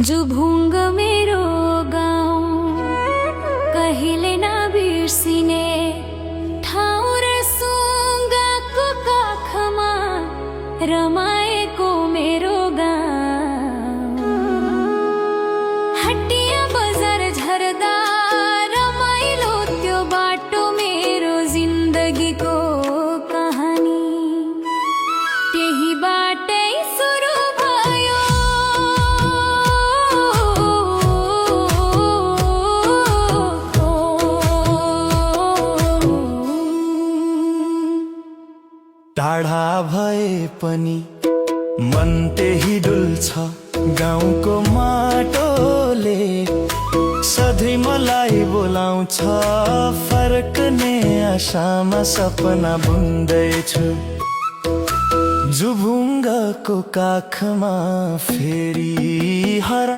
जुभुङ्ग मेरो गाउँ कहिले नबिर्सिने ठाउँ र सुङ्गाको काखमा रमाएको मेरो गाउँ। हटिया बजार झर्दा रमाइलो त्यो बाटो मेरो जिन्दगीको कहानी त्यही बाटै सुरु भयो। टाढा भए पनि मन त्यही डुल्छ गाउँको माटोले सधैँ मलाई बोलाउँछ फर्कने आशामा सपना बुन्दैछु। जुभुङ्गको काखमा फेरि हरा